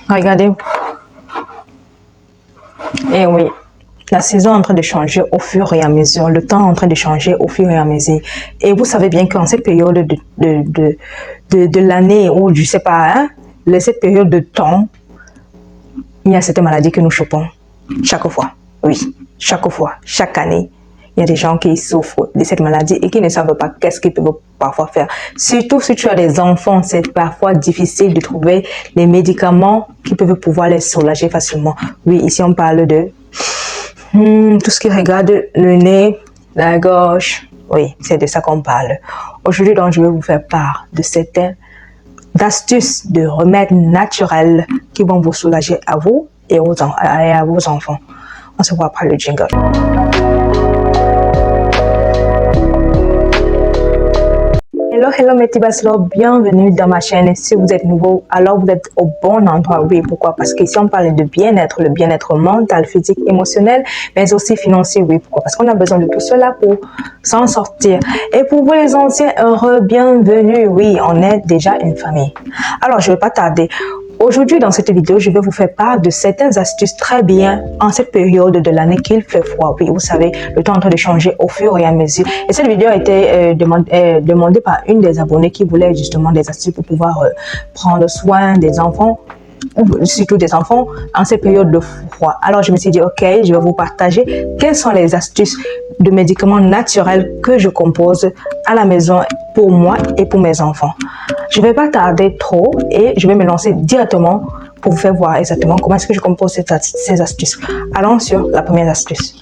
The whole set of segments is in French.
Regardez. Et oui, la saison est en train de changer au fur et à mesure, le temps est en train de changer au fur et à mesure. Et vous savez bien qu'en cette période de l'année, ou je sais pas, hein, cette période de temps, il y a certaines maladies que nous chopons chaque fois. Oui, chaque fois, chaque année. Il y a des gens qui souffrent de cette maladie et qui ne savent pas qu'est-ce qu'ils peuvent parfois faire. Surtout si tu as des enfants, c'est parfois difficile de trouver les médicaments qui peuvent pouvoir les soulager facilement. Oui, ici on parle de tout ce qui regarde le nez, la gorge. Oui, c'est de ça qu'on parle. Aujourd'hui, donc, je vais vous faire part de certaines astuces, de remèdes naturels qui vont vous soulager à vous et à vos enfants. On se voit après le jingle. Hello mes petits basseleurs, bienvenue dans ma chaîne. Si vous êtes nouveau, alors vous êtes au bon endroit. Oui, pourquoi? Parce qu'ici on parle de bien-être, le bien-être mental, physique, émotionnel, mais aussi financier. Oui, pourquoi? Parce qu'on a besoin de tout cela pour s'en sortir. Et pour vous les anciens heureux, bienvenue. Oui, on est déjà une famille. Alors, je ne vais pas tarder. Aujourd'hui, dans cette vidéo, je vais vous faire part de certaines astuces très bien en cette période de l'année qu'il fait froid. Oui, vous savez, le temps est en train de changer au fur et à mesure. Et cette vidéo a été demandée par une des abonnées qui voulait justement des astuces pour pouvoir prendre soin des enfants, ou surtout des enfants en cette période de froid. Alors, je me suis dit, ok, je vais vous partager quelles sont les astuces de médicaments naturels que je compose à la maison pour moi et pour mes enfants. Je ne vais pas tarder trop et je vais me lancer directement pour vous faire voir exactement comment est-ce que je compose ces astuces. Allons sur la première astuce.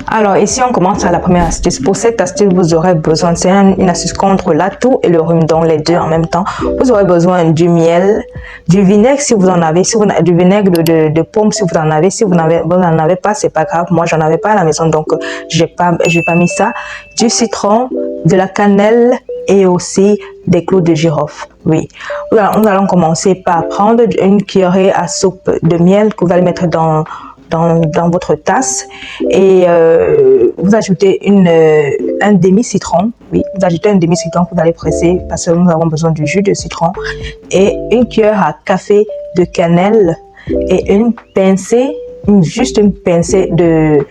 Alors ici on commence à la première astuce. Pour cette astuce vous aurez besoin, c'est une astuce contre la toux et le rhume, donc les deux en même temps. Vous aurez besoin du miel, du vinaigre si vous en avez, du vinaigre de pomme si vous en avez. Si vous n'en avez pas, c'est pas grave, moi j'en avais pas à la maison donc j'ai pas mis ça. Du citron, de la cannelle et aussi des clous de girofle. Oui, nous allons commencer par prendre une cuillerée à soupe de miel que vous allez mettre dans votre tasse et vous ajoutez un demi-citron. Oui, vous ajoutez un demi-citron que vous allez presser parce que nous avons besoin du jus de citron et une cuillère à café de cannelle et une pincée, juste une pincée de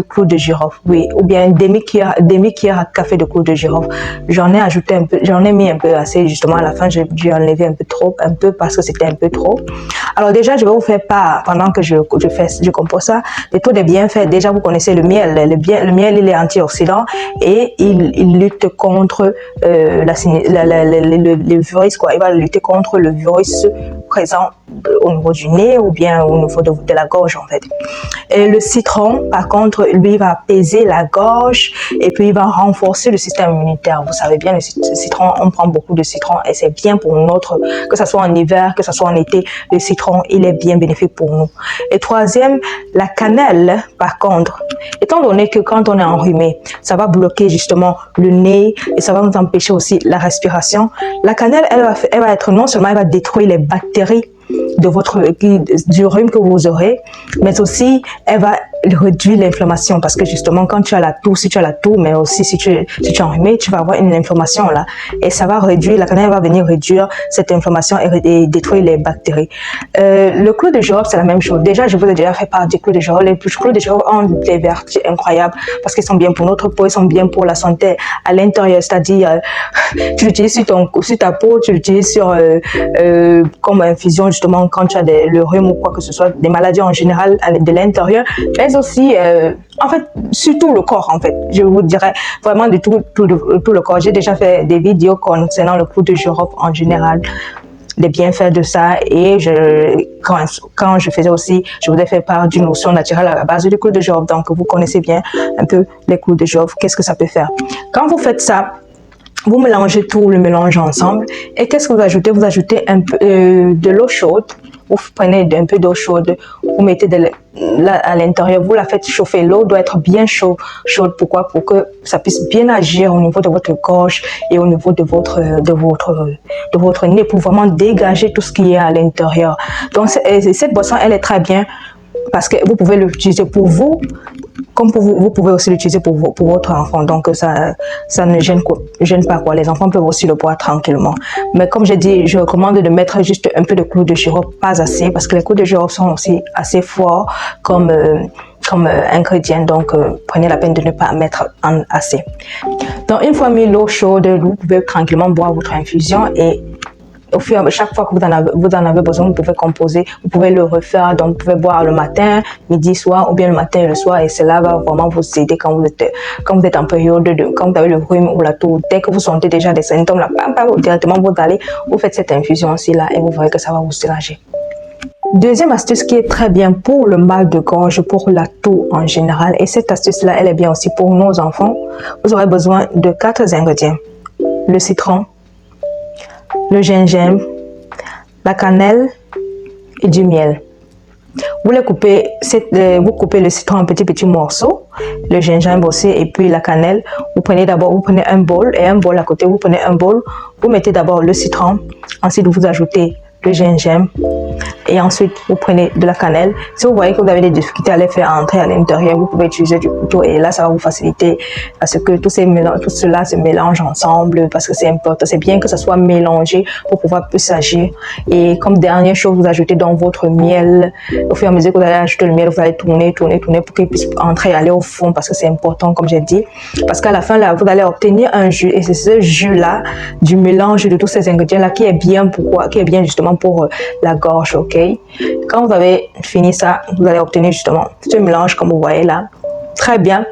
clous de girofle, oui, ou bien une demi-cuillère à café de clous de girofle. J'en ai ajouté un peu, j'en ai mis un peu assez justement à la fin, j'ai enlevé un peu parce que c'était un peu trop. Alors déjà, je vais vous faire part, pendant que je compose ça, de tous les bienfaits. Déjà, vous connaissez le miel. Le miel, il est antioxydant et il lutte contre le virus, quoi. Il va lutter contre le virus présent au niveau du nez ou bien au niveau de la gorge, en fait. Et le citron, par contre, lui, il va apaiser la gorge et puis il va renforcer le système immunitaire. Vous savez bien, le citron, on prend beaucoup de citron et c'est bien pour que ce soit en hiver, que ce soit en été, le citron, il est bien bénéfique pour nous. Et troisième, la cannelle, par contre, étant donné que quand on est enrhumé, ça va bloquer justement le nez et ça va nous empêcher aussi la respiration. La cannelle, elle va être non seulement, elle va détruire les bactéries du rhume que vous aurez, mais aussi elle va réduire l'inflammation parce que justement quand tu as la toux, mais aussi si tu es enrhumé, tu vas avoir une inflammation là et ça va réduire, la cannelle va venir réduire cette inflammation et détruire les bactéries. Le clou de girofle, c'est la même chose. Déjà, je vous ai déjà fait part du clou de girofle. Les clous de girofle ont des vertus incroyables parce qu'ils sont bien pour notre peau, ils sont bien pour la santé à l'intérieur, c'est-à-dire tu l'utilises sur ta peau, tu l'utilises comme infusion justement quand tu as le rhume ou quoi que ce soit, des maladies en général de l'intérieur, mais aussi en fait surtout le corps, en fait je vous dirais vraiment de tout le corps. J'ai déjà fait des vidéos concernant le clou de girofle en général, les bienfaits de ça, et quand je faisais aussi, je vous ai fait part d'une lotion naturelle à la base du clou de girofle, donc vous connaissez bien un peu les clous de girofle, qu'est-ce que ça peut faire. Quand vous faites ça, vous mélangez tout le mélange ensemble et qu'est-ce que vous ajoutez? Vous ajoutez un peu de l'eau chaude. Vous prenez un peu d'eau chaude, vous mettez à l'intérieur, vous la faites chauffer. L'eau doit être bien chaude. Pourquoi? Pour que ça puisse bien agir au niveau de votre gorge et au niveau de votre nez pour vraiment dégager tout ce qui est à l'intérieur. Donc cette boisson, elle est très bien parce que vous pouvez l'utiliser pour vous, comme pour vous, vous pouvez aussi l'utiliser pour votre enfant. Donc, ça ne gêne pas, quoi. Les enfants peuvent aussi le boire tranquillement. Mais comme j'ai dit, je recommande de mettre juste un peu de clou de girofle, pas assez, parce que les clous de girofle sont aussi assez forts comme ingrédient. Donc, prenez la peine de ne pas mettre en assez. Donc, une fois mis l'eau chaude, vous pouvez tranquillement boire votre infusion et chaque fois que vous en avez besoin, vous pouvez composer, vous pouvez le refaire. Donc, vous pouvez boire le matin, midi, soir, ou bien le matin et le soir. Et cela va vraiment vous aider quand vous êtes en période quand vous avez le rhume ou la toux. Dès que vous sentez déjà des symptômes, là, directement, vous faites cette infusion aussi là et vous verrez que ça va vous soulager. Deuxième astuce qui est très bien pour le mal de gorge, pour la toux en général. Et cette astuce-là, elle est bien aussi pour nos enfants. Vous aurez besoin de 4 ingrédients. Le citron, le gingembre, la cannelle et du miel. Vous coupez le citron en petits morceaux, le gingembre aussi et puis la cannelle. Vous prenez un bol et un bol à côté. Vous prenez un bol, vous mettez d'abord le citron, ensuite vous ajoutez le gingembre et ensuite vous prenez de la cannelle. Si vous voyez que vous avez des difficultés à les faire entrer à l'intérieur, vous pouvez utiliser du couteau et là ça va vous faciliter parce que tout cela se mélange ensemble parce que c'est important. C'est bien que ça soit mélangé pour pouvoir plus agir. Et comme dernière chose, vous ajoutez dans votre miel. Au fur et à mesure que vous allez ajouter le miel, vous allez tourner pour qu'il puisse entrer et aller au fond parce que c'est important comme j'ai dit. Parce qu'à la fin là, vous allez obtenir un jus et c'est ce jus là du mélange de tous ces ingrédients là qui est bien justement pour la gorge, ok? Quand vous avez fini ça, vous allez obtenir justement ce mélange comme vous voyez là, très bien,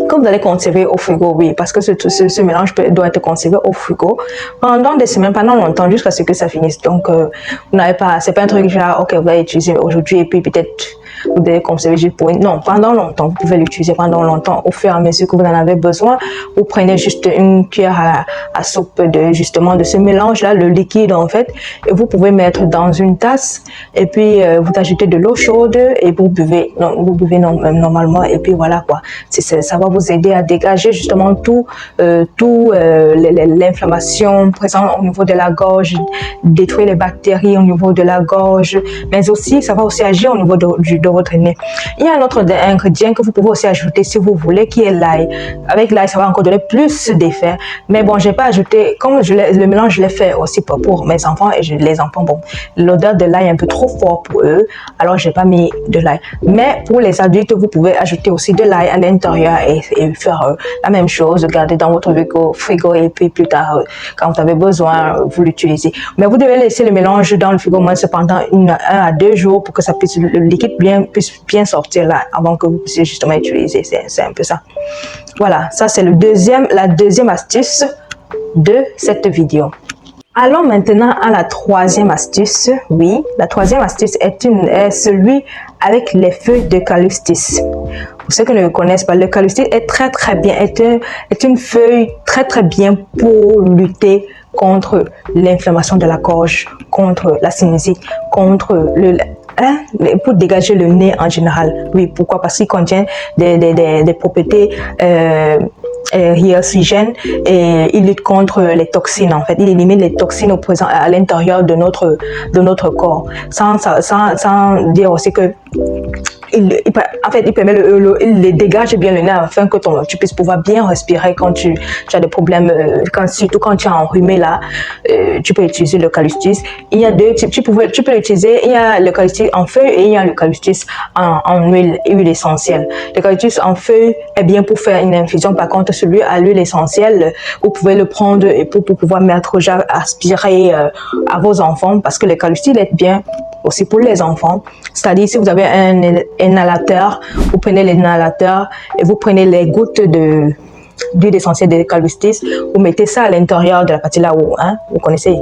que vous allez conserver au frigo, oui, parce que ce mélange doit être conservé au frigo pendant des semaines, pendant longtemps, jusqu'à ce que ça finisse. Donc, vous n'avez pas, c'est pas un truc genre, ok, vous allez utiliser aujourd'hui et puis peut-être vous devez conserver juste pour non, pendant longtemps, vous pouvez l'utiliser pendant longtemps au fur et à mesure que vous en avez besoin. Vous prenez juste une cuillère à soupe de ce mélange là, le liquide en fait, et vous pouvez mettre dans une tasse et puis vous ajoutez de l'eau chaude et vous buvez normalement et puis voilà quoi. Ça va vous aider à dégager justement l'inflammation présente au niveau de la gorge, détruire les bactéries au niveau de la gorge, mais aussi ça va aussi agir au niveau de votre nez. Il y a un autre ingrédient que vous pouvez aussi ajouter si vous voulez, qui est l'ail. Avec l'ail, ça va encore donner plus d'effet. Mais bon, j'ai pas ajouté, comme le mélange, je l'ai fait aussi pour mes enfants et les enfants, bon, l'odeur de l'ail est un peu trop fort pour eux, alors j'ai pas mis de l'ail. Mais pour les adultes, vous pouvez ajouter aussi de l'ail à l'intérieur et faire la même chose, garder dans votre frigo et puis plus tard, quand vous avez besoin, vous l'utilisez. Mais vous devez laisser le mélange dans le frigo moins pendant 1 à 2 jours pour que ça puisse, le liquide puisse bien sortir là avant que vous puissiez justement utiliser. C'est un peu ça. Voilà, ça c'est la deuxième astuce de cette vidéo. Allons maintenant à la troisième astuce. Oui, la troisième astuce est celui avec les feuilles d'eucalyptus. Pour ceux qui ne le connaissent pas, l'eucalyptus est très bien, est une feuille très bien pour lutter contre l'inflammation de la gorge, contre la sinusite, contre pour dégager le nez en général. Oui, pourquoi? Parce qu'il contient des propriétés hyalurogènes et il lutte contre les toxines en fait. Il élimine les toxines présentes à l'intérieur de notre corps. Sans dire aussi que il permet il dégage bien le nez afin que tu puisses pouvoir bien respirer quand tu as des problèmes, surtout quand tu es enrhumé là, tu peux utiliser l'eucalyptus. Il y a deux types, tu peux l'utiliser, il y a l'eucalyptus en feuille et il y a l'eucalyptus en huile essentielle. L'eucalyptus en feuille est bien pour faire une infusion, par contre celui à l'huile essentielle, vous pouvez le prendre et pour pouvoir mettre aspirer à vos enfants parce que l'eucalyptus est bien aussi pour les enfants. C'est-à-dire si vous avez un inhalateur, vous prenez l'inhalateur et vous prenez les gouttes d'huile essentielle d'eucalyptus, vous mettez ça à l'intérieur de la partie là où, vous connaissez,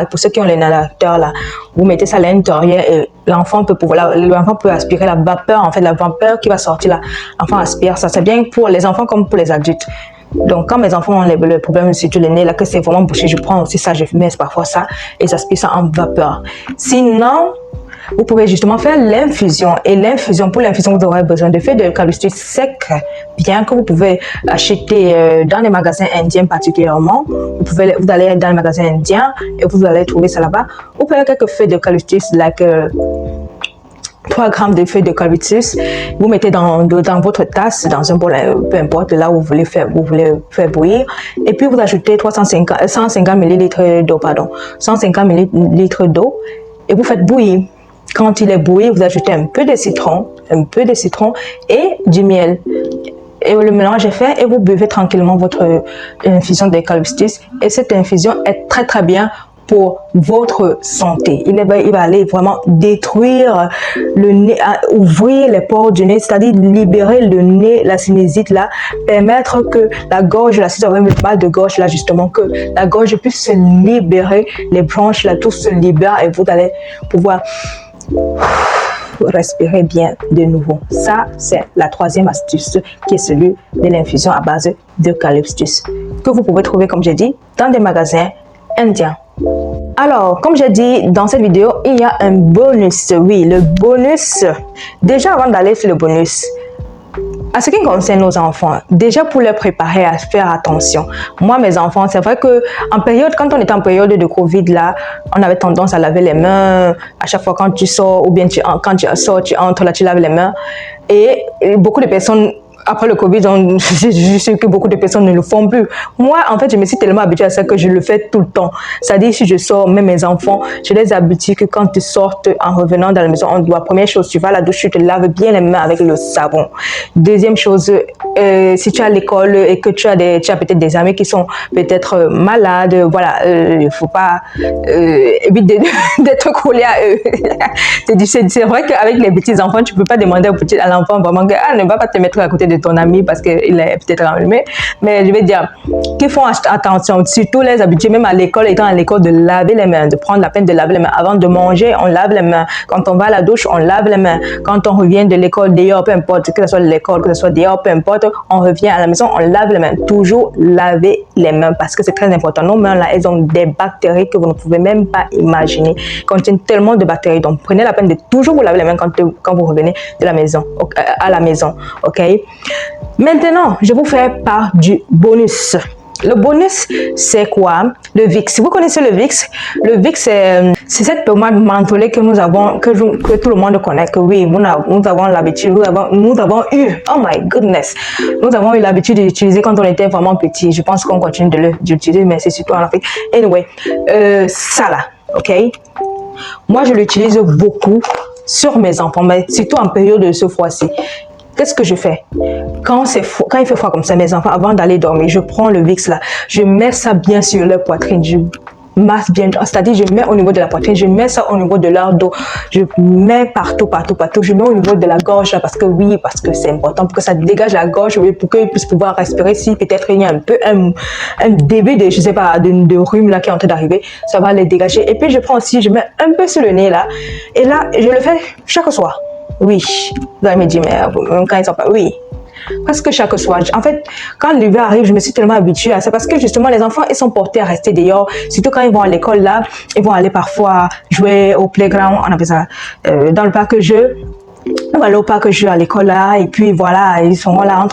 pour ceux qui ont l'inhalateur là, vous mettez ça à l'intérieur et l'enfant peut aspirer la vapeur, en fait la vapeur qui va sortir là, l'enfant aspire ça. C'est bien pour les enfants comme pour les adultes. Donc, quand mes enfants ont le problème sur le nez, là, que c'est vraiment bouché, je prends aussi ça, je mets parfois ça et j'aspire ça en vapeur. Sinon, vous pouvez justement faire l'infusion. Et pour l'infusion, vous aurez besoin de feuilles d'eucalyptus sec, bien que vous pouvez acheter dans les magasins indiens particulièrement. Vous allez dans les magasins indiens et vous allez trouver ça là-bas. Vous prenez quelques feuilles d'eucalyptus, 3 grammes de feuilles d'eucalyptus. Vous mettez dans votre tasse, dans un bol, peu importe, là où vous voulez faire bouillir. Et puis vous ajoutez 150 ml d'eau, pardon, 150 ml d'eau et vous faites bouillir. Quand il est bouilli, vous ajoutez un peu de citron et du miel. Et le mélange est fait et vous buvez tranquillement votre infusion d'eucalyptus. Et cette infusion est très très bien pour votre santé. Il va aller vraiment détruire le nez, ouvrir les pores du nez, c'est-à-dire libérer le nez, la sinusite là, permettre que la gorge là, si vous avez mal de gorge là, justement, que la gorge puisse se libérer, les bronches là, tout se libère et vous allez pouvoir respirer bien de nouveau. Ça, c'est la 3e astuce qui est celui de l'infusion à base d'eucalyptus que vous pouvez trouver, comme j'ai dit, dans des magasins indiens. Alors, comme j'ai dit dans cette vidéo, il y a un bonus. Oui, le bonus. Déjà, avant d'aller sur le bonus, à ce qui concerne nos enfants, déjà pour les préparer à faire attention. Moi, mes enfants, c'est vrai que quand on était en période de Covid, là, on avait tendance à laver les mains à chaque fois quand tu sors, ou bien quand tu sors, tu entres, là, tu laves les mains. Et beaucoup de personnes, après le Covid, je sais que beaucoup de personnes ne le font plus. Moi, en fait, je me suis tellement habituée à ça que je le fais tout le temps. C'est-à-dire, si je sors, même mes enfants, je les habitue que quand ils sortent en revenant dans la maison, première chose, tu vas à la douche, tu te laves bien les mains avec le savon. Deuxième chose, si tu es à l'école et que tu as peut-être des amis qui sont peut-être malades, voilà, il faut pas éviter d'être collé à eux. C'est vrai qu'avec les petits enfants, tu peux pas demander à l'enfant vraiment que ne va pas te mettre à côté de ton ami parce qu'il est peut-être enrhumé, mais je vais dire qu'ils font attention, surtout les habitués, même à l'école, étant à l'école, de laver les mains, de prendre la peine de laver les mains. Avant de manger, on lave les mains. Quand on va à la douche, on lave les mains. Quand on revient de l'école, dehors, peu importe, que ce soit l'école, que ce soit dehors, peu importe, on revient à la maison, on lave les mains. Toujours laver les mains parce que c'est très important. Nos mains, là, elles ont des bactéries que vous ne pouvez même pas imaginer. Elles contiennent tellement de bactéries. Donc, prenez la peine de toujours vous laver les mains quand vous revenez de la maison, à la maison, ok? Maintenant, je vous fais part du bonus. Le bonus, c'est quoi? Le Vicks. Vous connaissez le Vicks? Le Vicks, c'est cette pommade mentholée que nous avons, que tout le monde connaît. Que oui, nous avons l'habitude, nous avons eu, oh my goodness, nous avons eu l'habitude d'utiliser quand on était vraiment petit. Je pense qu'on continue de l'utiliser, mais c'est surtout en Afrique. Anyway, ça là, ok? Moi, je l'utilise beaucoup sur mes enfants, mais surtout en période de ce froid-ci. Qu'est-ce que je fais? Quand il fait froid comme ça, mes enfants, avant d'aller dormir, je prends le Vicks là, je mets ça bien sur leur poitrine, je masse bien, c'est-à-dire je mets au niveau de la poitrine, je mets ça au niveau de leur dos, je mets partout, je mets au niveau de la gorge là, parce que c'est important pour que ça dégage la gorge, pour qu'ils puissent pouvoir respirer. Si peut-être il y a un début de, je sais pas, de rhume là qui est en train d'arriver, ça va les dégager. Et puis je prends aussi, je mets un peu sur le nez là, et là, je le fais chaque soir. Oui, vous allez me dire, mais quand ils sont pas, oui. Parce que chaque soir, en fait, quand l'hiver arrive, je me suis tellement habituée à ça parce que justement, les enfants, ils sont portés à rester dehors. Surtout quand ils vont à l'école là, ils vont aller parfois jouer au playground, on appelle ça, dans le parc jeu. On va aller au parc jeu à l'école là, et puis voilà, ils sont là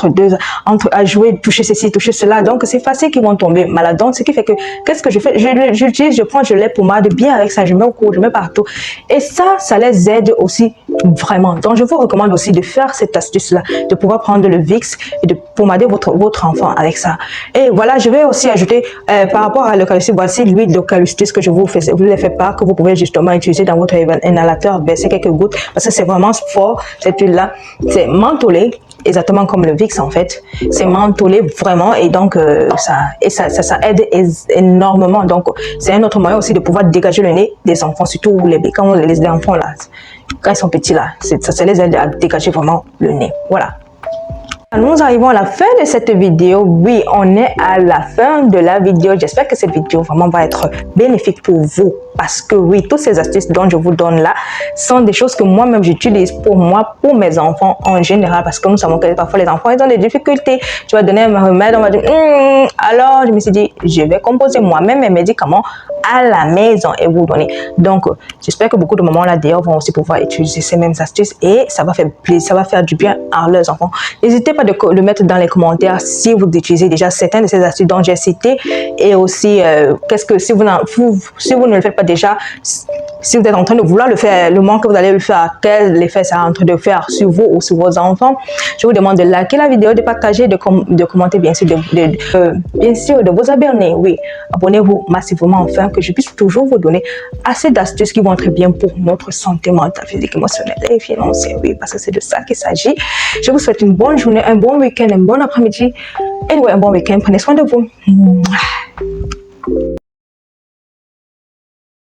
à jouer, toucher ceci, toucher cela. Donc, c'est facile qu'ils vont tomber malades. Donc, ce qui fait que, qu'est-ce que je fais? Je prends, je lait pommade bien avec ça, je mets au cou, je mets partout. Et ça les aide aussi vraiment. Donc, je vous recommande aussi de faire cette astuce-là, de pouvoir prendre le Vicks et de pommader votre enfant avec ça. Et voilà, je vais aussi ajouter, par rapport à l'eucalyptus, voici l'huile d'eucalyptus que je vous les fais pas, que vous pouvez justement utiliser dans votre inhalateur, baisser quelques gouttes, parce que c'est vraiment fort, cette huile-là. C'est mentholé, exactement comme le Vicks en fait. C'est mentholé vraiment, et donc ça aide énormément. Donc, c'est un autre moyen aussi de pouvoir dégager le nez des enfants, surtout quand les enfants là, quand ils sont petits là, ça les aide à dégager vraiment le nez. Voilà. Nous arrivons à la fin de cette vidéo. Oui, on est à la fin de la vidéo. J'espère que cette vidéo vraiment va être bénéfique pour vous. Parce que oui, toutes ces astuces dont je vous donne là sont des choses que moi-même j'utilise pour moi, pour mes enfants en général. Parce que nous savons que parfois les enfants, ils ont des difficultés. Tu vas donner un remède, on va dire, alors je me suis dit, je vais composer moi-même mes médicaments à la maison et vous donner. Donc, j'espère que beaucoup de mamans là d'ailleurs vont aussi pouvoir utiliser ces mêmes astuces et ça va faire plaisir, ça va faire du bien à leurs enfants. N'hésitez pas de le mettre dans les commentaires si vous utilisez déjà certaines de ces astuces dont j'ai cité et aussi si vous ne le faites pas déjà, si vous êtes en train de vouloir le faire, le moment que vous allez le faire, quel effet ça est en train de faire sur vous ou sur vos enfants, je vous demande de liker la vidéo, de partager, de commenter, bien sûr, bien sûr, de vous abonner. Oui, abonnez-vous massivement afin que je puisse toujours vous donner assez d'astuces qui vont être bien pour notre santé mentale, physique, émotionnelle et financière. Oui, parce que c'est de ça qu'il s'agit. Je vous souhaite une bonne journée, un bon week-end, un bon après-midi. Et un bon week-end. Prenez soin de vous.